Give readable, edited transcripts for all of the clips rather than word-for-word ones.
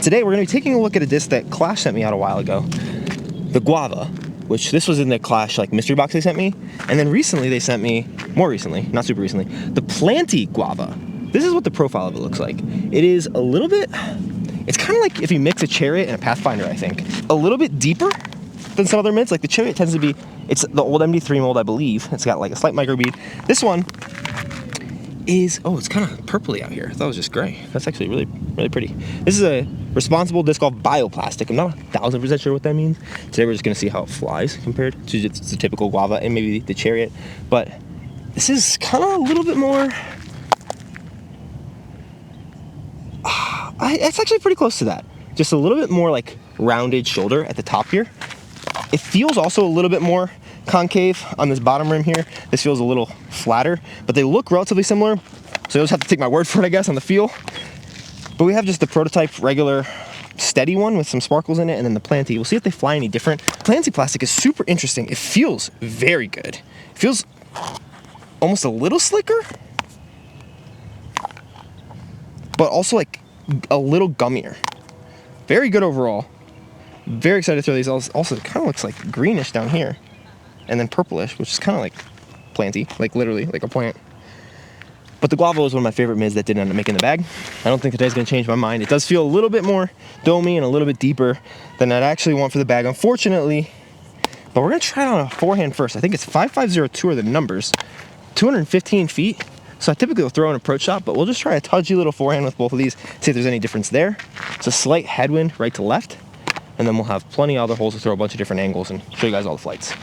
Today we're going to be taking a look at a disc that Clash sent me out a while ago, the Guava, which this was in the Clash like mystery box they sent me, and then recently they sent me, more recently, not super recently, the PLANTY Guava. This is what the profile of it looks like. It is a little bit, it's kind of like if you mix a Chariot and a Pathfinder, I think. A little bit deeper than some other mids. Like the Chariot tends to be, it's the old MD3 mold, I believe. It's got like a slight micro bead. This one is, oh, it's kind of purpley out here. I thought it was just gray. That's actually really, really pretty. This is a responsible disc called bioplastic. I'm not 1000% sure what that means. Today we're just gonna see how it flies compared to just the typical Guava and maybe the Chariot. But this is kind of a little bit more, it's actually pretty close to that. Just a little bit more like rounded shoulder at the top here. It feels also a little bit more concave on this bottom rim here. This feels a little flatter, but they look relatively similar. So you'll just have to take my word for it, I guess, on the feel. But we have just the prototype regular steady one with some sparkles in it, and then the PLANTY. We'll see if they fly any different. PLANTY plastic is super interesting. It feels very good. It feels almost a little slicker, but also like a little gummier. Very good overall. Very excited to throw these. Also, it kind of looks like greenish down here, and then purplish, which is kind of like planty, like literally like a plant. But the Guava was one of my favorite mids that didn't end up making the bag. I don't think today's gonna change my mind. It does feel a little bit more domey and a little bit deeper than I'd actually want for the bag, unfortunately. But we're gonna try it on a forehand first. I think it's 5502 are the numbers, 215 feet. So I typically will throw an approach shot, but we'll just try a touchy little forehand with both of these, see if there's any difference there. It's a slight headwind right to left, and then we'll have plenty of other holes to throw a bunch of different angles and show you guys all the flights.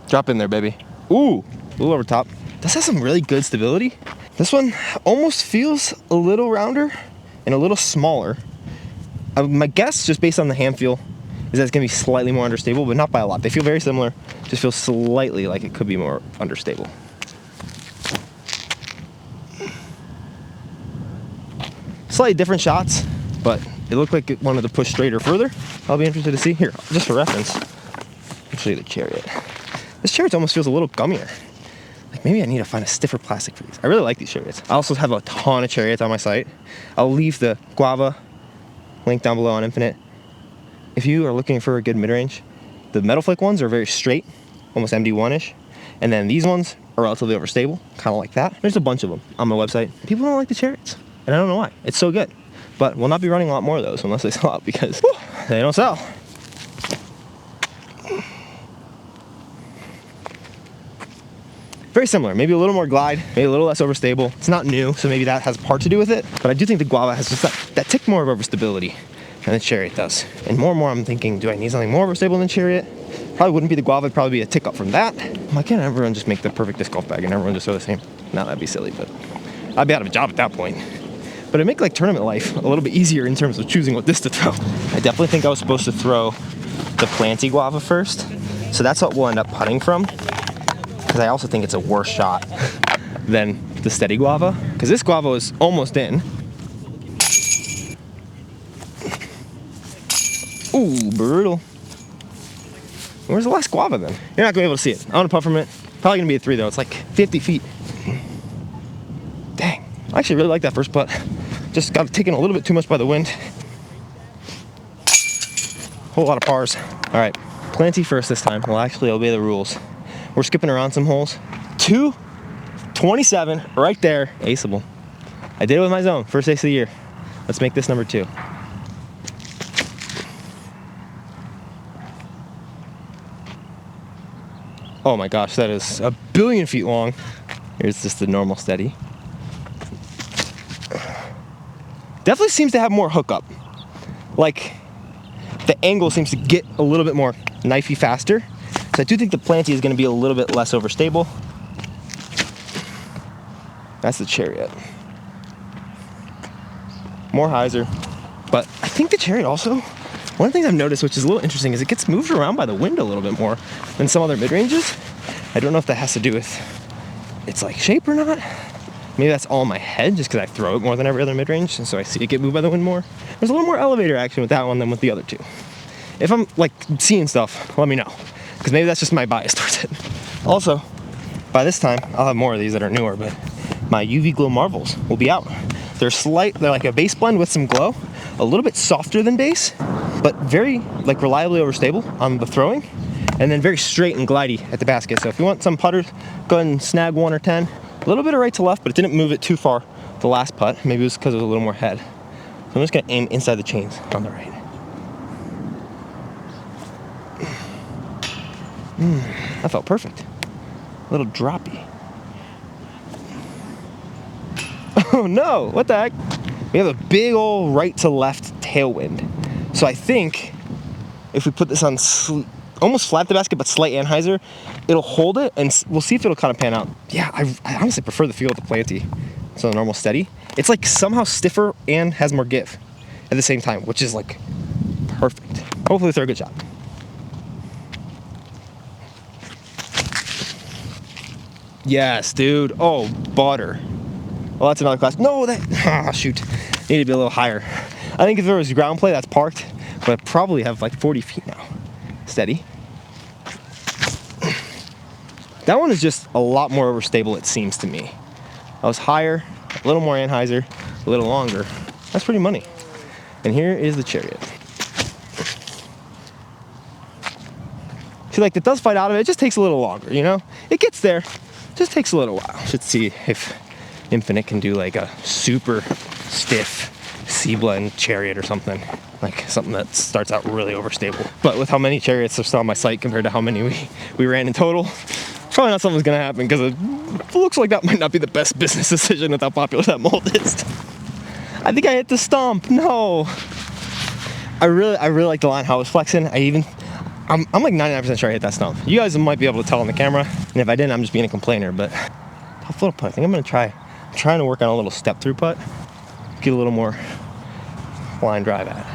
Drop in there, baby. Ooh, a little over top. This has some really good stability. This one almost feels a little rounder and a little smaller. My guess, just based on the hand feel, is that it's gonna be slightly more understable, but not by a lot. They feel very similar, just feels slightly like it could be more understable. Slightly different shots, but it looked like it wanted to push straighter further. I'll be interested to see. Here, just for reference, I'll show you the Chariot. This Chariot almost feels a little gummier. Like maybe I need to find a stiffer plastic for these. I really like these Chariots. I also have a ton of Chariots on my site. I'll leave the Guava link down below on Infinite. If you are looking for a good mid-range, the Metal Flake ones are very straight, almost MD1-ish. And then these ones are relatively overstable, kind of like that. There's a bunch of them on my website. People don't like the Chariots, and I don't know why. It's so good. But we'll not be running a lot more of those unless they sell out, because whew, they don't sell. Very similar, maybe a little more glide, maybe a little less overstable. It's not new, so maybe that has part to do with it. But I do think the Guava has just that tick more of overstability than the Chariot does. And more I'm thinking, do I need something more overstable than Chariot? Probably wouldn't be the Guava, it'd probably be a tick up from that. Why can't everyone just make the perfect disc golf bag and everyone just throw the same? No, that'd be silly, but I'd be out of a job at that point. But it'd make like tournament life a little bit easier in terms of choosing what disc to throw. I definitely think I was supposed to throw the PLANTY Guava first. So that's what we'll end up putting from. Because I also think it's a worse shot than the steady Guava. Because this Guava is almost in. Ooh, brutal. Where's the last Guava then? You're not gonna be able to see it. I want to putt from it. Probably gonna be a 3 though. It's like 50 feet. Dang. I actually really like that first putt. Just got taken a little bit too much by the wind. Whole lot of pars. All right, PLANTY first this time. We'll actually obey the rules. We're skipping around some holes. 227 right there. Aceable. I did it with my zone. First ace of the year. Let's make this number 2. Oh my gosh, that is a billion feet long. Here's just the normal steady. Definitely seems to have more hookup. Like the angle seems to get a little bit more knifey faster. So I do think the PLANTY is going to be a little bit less overstable. That's the Chariot. More hyzer. But I think the Chariot also, one of the things I've noticed, which is a little interesting, is it gets moved around by the wind a little bit more than some other mid-ranges. I don't know if that has to do with its like shape or not. Maybe that's all in my head just because I throw it more than every other mid-range, and so I see it get moved by the wind more. There's a little more elevator action with that one than with the other two. If I'm like seeing stuff, let me know, because maybe that's just my bias towards it. Also, by this time, I'll have more of these that are newer, but my UV Glow Marvels will be out. They're like a base blend with some glow, a little bit softer than base, but very like reliably overstable on the throwing, and then very straight and glidey at the basket. So if you want some putters, go ahead and snag 1 or 10. A little bit of right to left, but it didn't move it too far the last putt. Maybe it was because it was a little more head. So I'm just gonna aim inside the chains on the right. That felt perfect. A little droppy. Oh no, what the heck? We have a big old right to left tailwind. So I think if we put this on almost flat the basket, but slight anhyzer, it'll hold it, and we'll see if it'll kind of pan out. Yeah, I honestly prefer the feel of the Planty. So the normal steady. It's like somehow stiffer and has more give at the same time, which is like perfect. Hopefully throw a good shot. Yes, dude. Oh, butter. Well, that's another class. No, shoot. Need to be a little higher. I think if there was ground play, that's parked, but I probably have like 40 feet now. Steady. That one is just a lot more overstable, it seems to me. I was higher, a little more anhyzer, a little longer. That's pretty money. And here is the Chariot. See, like, it does fight out of it. It just takes a little longer, you know? It gets there. Just takes a little while. Should see if Infinite can do like a super stiff C-blend Chariot or something. Like something that starts out really overstable. But with how many Chariots are still on my site compared to how many we ran in total, probably not something's gonna happen, because it looks like that might not be the best business decision with how popular that mold is. I think I hit the stump. No. I really like the line how it was flexing. I'm like 99% sure I hit that stump. You guys might be able to tell on the camera, and if I didn't, I'm just being a complainer. But tough little putt. I think I'm gonna try. I'm trying to work on a little step through putt, get a little more line drive at it.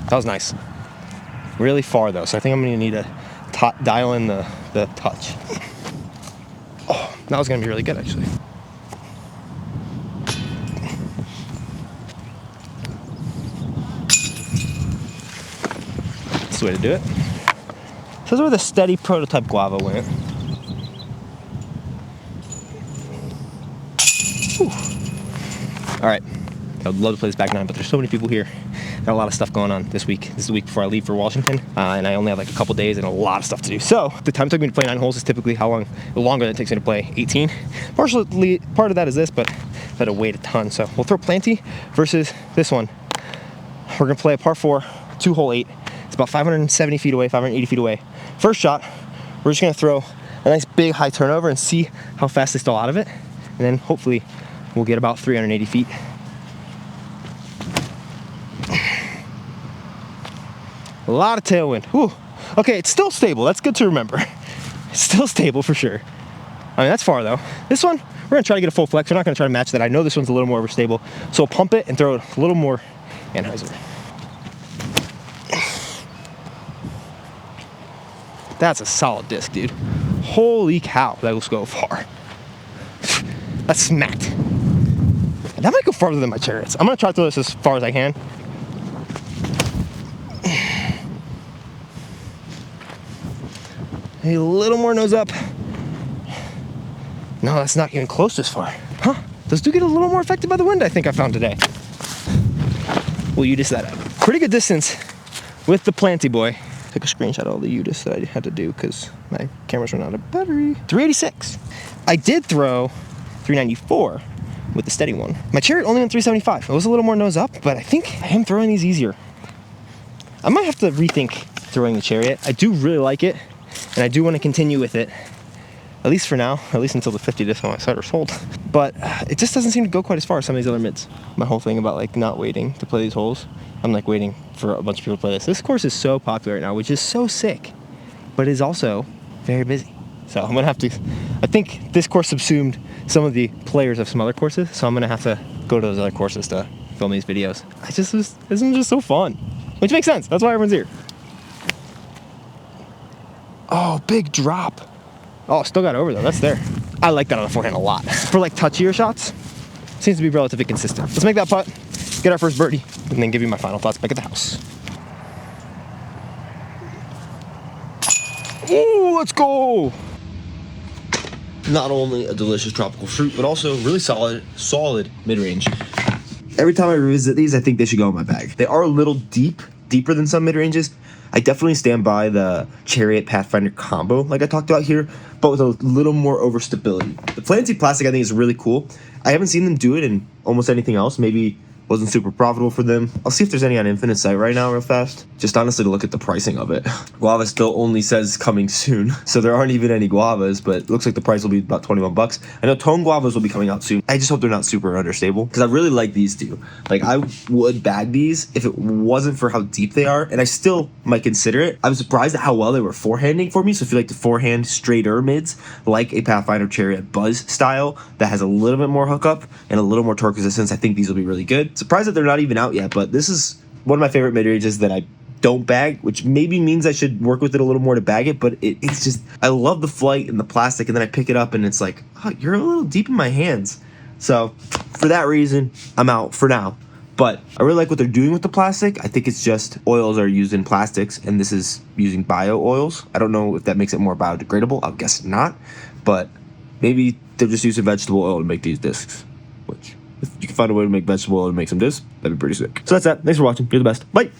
That was nice. Really far though, so I think I'm gonna need to dial in the touch. Oh, that was gonna be really good actually. That's the way to do it. This is where the steady prototype Guava went. Whew. All right, I would love to play this back nine, but there's so many people here. Got a lot of stuff going on this week. This is the week before I leave for Washington, and I only have like a couple days and a lot of stuff to do. So the time it took me to play 9 holes is typically the longer than it takes me to play 18. Partially, part of that is this, but I've had to wait a ton. So we'll throw Planty versus this one. We're gonna play a par 4, 2-hole 8. It's about 570 feet away, 580 feet away. First shot, we're just gonna throw a nice big high turnover and see how fast they stall out of it. And then hopefully we'll get about 380 feet. A lot of tailwind. Whew. Okay, it's still stable. That's good to remember. It's still stable for sure. I mean, that's far though. This one, we're gonna try to get a full flex. We're not gonna try to match that. I know this one's a little more overstable. So we'll pump it and throw it a little more anhyzer. That's a solid disc, dude. Holy cow, that will go far. That's smacked. That might go farther than my Chariots. I'm gonna try to throw this as far as I can. A little more nose up. No, that's not even close this far. Huh, those do get a little more affected by the wind, I think I found today. We'll UDIS that out. Pretty good distance with the Planty boy. Took a screenshot of all the UDIS that I had to do because my camera's run out of battery. 386. I did throw 394 with the steady one. My Chariot only went 375. It was a little more nose up, but I think I am throwing these easier. I might have to rethink throwing the Chariot. I do really like it, and I do want to continue with it, at least for now, at least until the 50 disc on my side are sold. But it just doesn't seem to go quite as far as some of these other mids. My whole thing about like not waiting to play these holes, I'm like waiting for a bunch of people to play this. This course is so popular right now, which is so sick, but is also very busy. So I'm gonna have to, I think this course subsumed some of the players of some other courses, so I'm gonna have to go to those other courses to film these videos. This is just so fun, which makes sense. That's why everyone's here. Oh, big drop. Oh, still got over though, that's there. I like that on the forehand a lot. For like touchier shots, seems to be relatively consistent. Let's make that putt, get our first birdie, and then give you my final thoughts back at the house. Ooh, let's go. not only a delicious tropical fruit, but also really solid mid-range. Every time I revisit these, I think they should go in my bag. They are a little deeper than some mid-ranges. I definitely stand by the Chariot Pathfinder combo, like I talked about here, but with a little more overstability. The PLANTY plastic, I think, is really cool. I haven't seen them do it in almost anything else. Maybe wasn't super profitable for them. I'll see if there's any on Infinite site right now real fast. Just honestly to look at the pricing of it. Guava still only says coming soon, so there aren't even any Guavas, but it looks like the price will be about 21 bucks. I know Tone Guavas will be coming out soon. I just hope they're not super understable, because I really like these two. Like, I would bag these if it wasn't for how deep they are, and I still might consider it. I was surprised at how well they were forehanding for me, so if you like the forehand straighter mids, like a Pathfinder Chariot Buzz style, that has a little bit more hookup and a little more torque resistance, I think these will be really good. Surprised that they're not even out yet, but this is one of my favorite mid-ranges that I don't bag, which maybe means I should work with it a little more to bag it, but it's just, I love the flight and the plastic, and then I pick it up and it's like, oh, you're a little deep in my hands. So for that reason, I'm out for now. But I really like what they're doing with the plastic. I think it's just oils are used in plastics, and this is using bio oils. I don't know if that makes it more biodegradable. I'll guess not, but maybe they're just using vegetable oil to make these discs, which if you can find a way to make vegetable oil and make some discs, that'd be pretty sick. So that's that. Thanks for watching. You're the best. Bye.